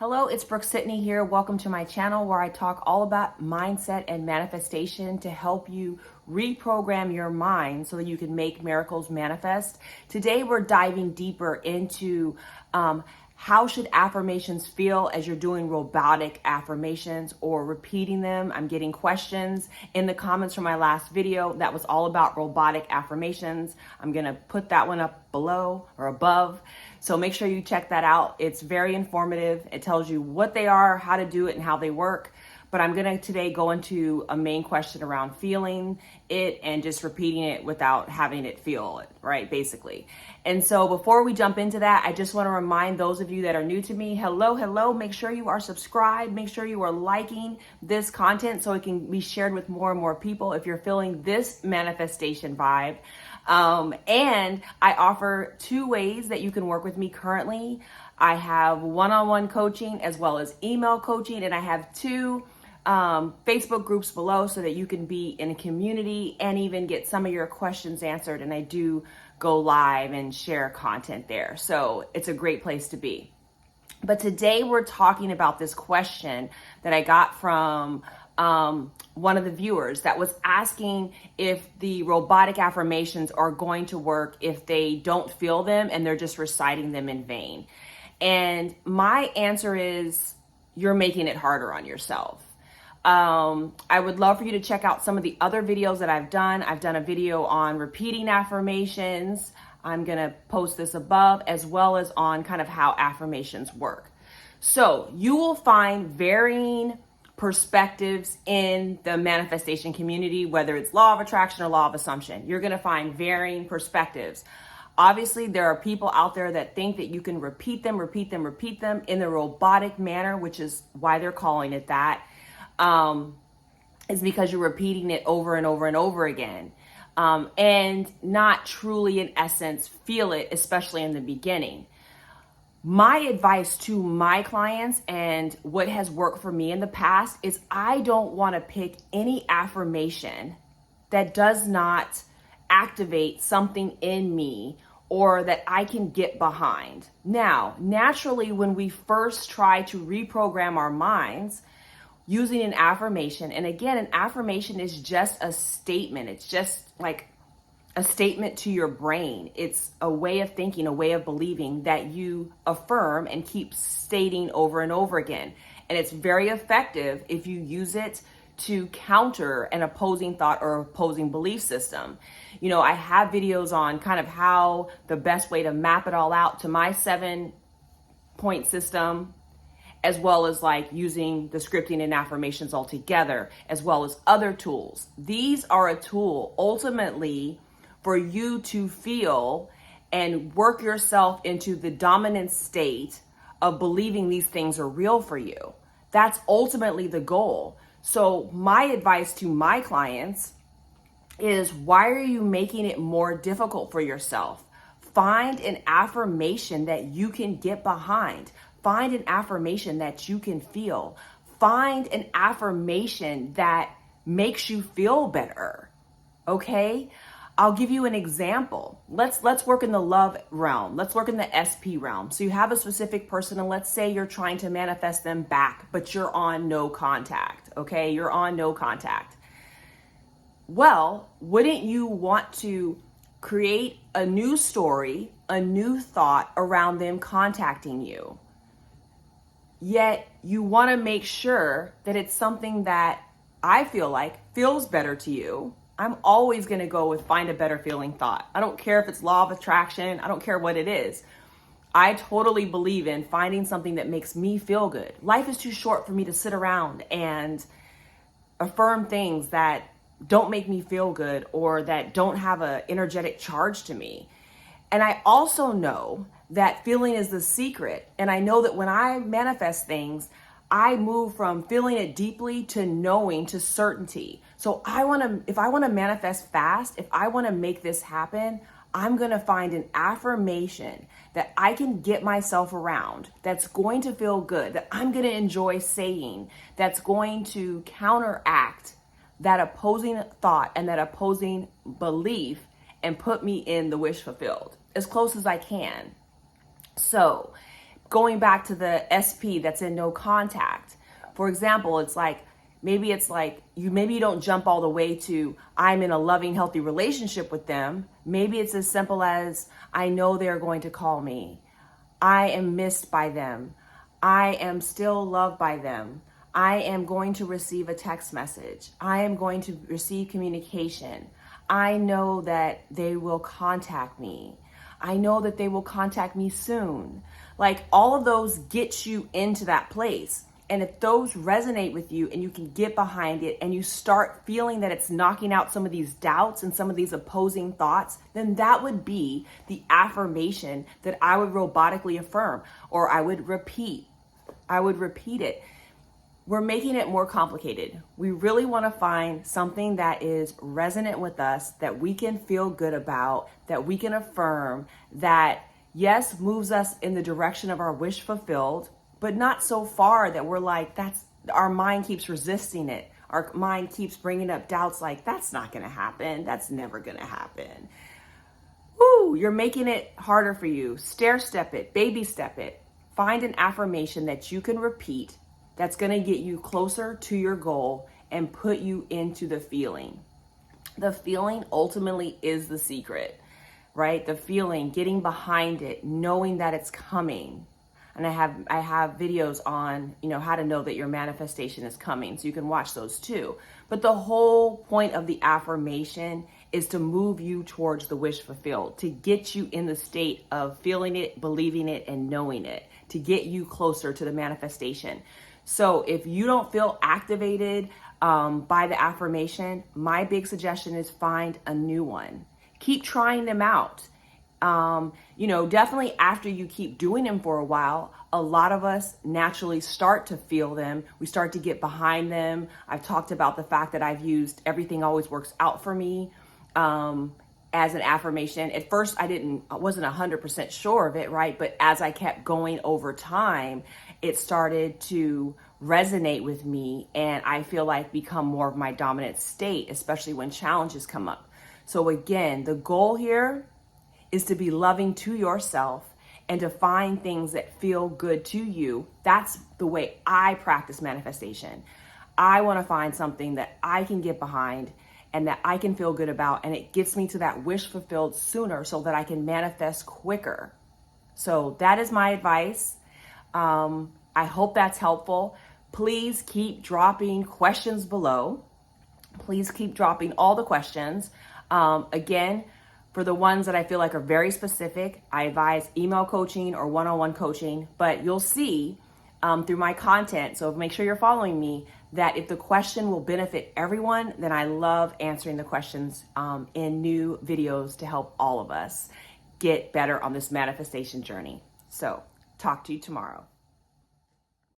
Hello, it's Brooke-Sidney here. Welcome to my channel where I talk all about mindset and manifestation to help you reprogram your mind so that you can make miracles manifest. Today, we're diving deeper into how should affirmations feel as you're doing robotic affirmations or repeating them. I'm getting questions in the comments from my last video that was all about robotic affirmations. I'm gonna put that one up below or above. So make sure you check that out. It's very informative. It tells you what they are, how to do it, and how they work. But I'm gonna today go into a main question around feeling it and just repeating it without having it feel it, right, basically. And so before we jump into that, I just wanna remind those of you that are new to me, hello, make sure you are subscribed, make sure you are liking this content so it can be shared with more and more people if you're feeling this manifestation vibe. And I offer 2 ways that you can work with me currently. I have one-on-one coaching as well as email coaching, and I have 2 Facebook groups below so that you can be in a community and even get some of your questions answered. And I do go live and share content there. So it's a great place to be. But today we're talking about this question that I got from one of the viewers that was asking if the robotic affirmations are going to work if they don't feel them and they're just reciting them in vain. And my answer is you're making it harder on yourself. I would love for you to check out some of the other videos that I've done. I've done a video on repeating affirmations. I'm gonna post this above, as well as on kind of how affirmations work. So you will find varying perspectives in the manifestation community, whether it's law of attraction or law of assumption. You're gonna find varying perspectives. Obviously, there are people out there that think that you can repeat them in the robotic manner, which is why they're calling it that. Is because you're repeating it over and over and over again, and not truly, in essence, feel it, especially in the beginning. My advice to my clients and what has worked for me in the past is I don't want to pick any affirmation that does not activate something in me or that I can get behind. Now, naturally, when we first try to reprogram our minds using an affirmation, and again, an affirmation is just a statement. It's just like a statement to your brain. It's a way of thinking, a way of believing that you affirm and keep stating over and over again. And it's very effective if you use it to counter an opposing thought or opposing belief system. You know, I have videos on kind of how the best way to map it all out to my 7-point system, as well as like using the scripting and affirmations all together, as well as other tools. These are a tool ultimately for you to feel and work yourself into the dominant state of believing these things are real for you. That's ultimately the goal. So my advice to my clients is, why are you making it more difficult for yourself? Find an affirmation that you can get behind. Find an affirmation that you can feel. Find an affirmation that makes you feel better. Okay? I'll give you an example. Let's work in the love realm. Let's work in the SP realm. So you have a specific person, and let's say you're trying to manifest them back, but you're on no contact. Okay? You're on no contact. Well, wouldn't you want to create a new story, a new thought around them contacting you? Yet you want to make sure that it's something that I feel like feels better to you. I'm always going to go with find a better feeling thought. I don't care if it's law of attraction. I don't care what it is. I totally believe in finding something that makes me feel good. Life is too short for me to sit around and affirm things that don't make me feel good or that don't have an energetic charge to me. And I also know that feeling is the secret. And I know that when I manifest things, I move from feeling it deeply to knowing, to certainty. So if I want to manifest fast, if I want to make this happen, I'm going to find an affirmation that I can get myself around, that's going to feel good, that I'm going to enjoy saying, that's going to counteract that opposing thought and that opposing belief and put me in the wish fulfilled as close as I can. So going back to the SP that's in no contact. For example, maybe you don't jump all the way to I'm in a loving, healthy relationship with them. Maybe it's as simple as I know they're going to call me. I am missed by them. I am still loved by them. I am going to receive a text message. I am going to receive communication. I know that they will contact me. I know that they will contact me soon. Like, all of those get you into that place. And if those resonate with you and you can get behind it and you start feeling that it's knocking out some of these doubts and some of these opposing thoughts, then that would be the affirmation that I would robotically affirm, or I would repeat it. We're making it more complicated. We really want to find something that is resonant with us, that we can feel good about, that we can affirm, that yes, moves us in the direction of our wish fulfilled, but not so far that we're like, our mind keeps resisting it. Our mind keeps bringing up doubts like, that's not going to happen. That's never going to happen. Woo, you're making it harder for you. Stair step it, baby step it. Find an affirmation that you can repeat that's going to get you closer to your goal and put you into the feeling. The feeling ultimately is the secret, right? The feeling, getting behind it, knowing that it's coming. And I have videos on, how to know that your manifestation is coming. So you can watch those too. But the whole point of the affirmation is to move you towards the wish fulfilled, to get you in the state of feeling it, believing it, and knowing it, to get you closer to the manifestation. So if you don't feel activated by the affirmation, my big suggestion is find a new one. Keep trying them out. Definitely after you keep doing them for a while, a lot of us naturally start to feel them. We start to get behind them. I've talked about the fact that I've used everything always works out for me as an affirmation. At first, I wasn't 100% sure of it, right? But as I kept going over time, it started to resonate with me, and I feel like become more of my dominant state, especially when challenges come up. So again, the goal here is to be loving to yourself and to find things that feel good to you. That's the way I practice manifestation. I want to find something that I can get behind and that I can feel good about, and it gets me to that wish fulfilled sooner so that I can manifest quicker. So that is my advice. I hope that's helpful. Please keep dropping questions below. Please keep dropping all the questions. Again, for the ones that I feel like are very specific, I advise email coaching or one-on-one coaching, but you'll see through my content, so make sure you're following me, that if the question will benefit everyone, then I love answering the questions in new videos to help all of us get better on this manifestation journey. So talk to you tomorrow.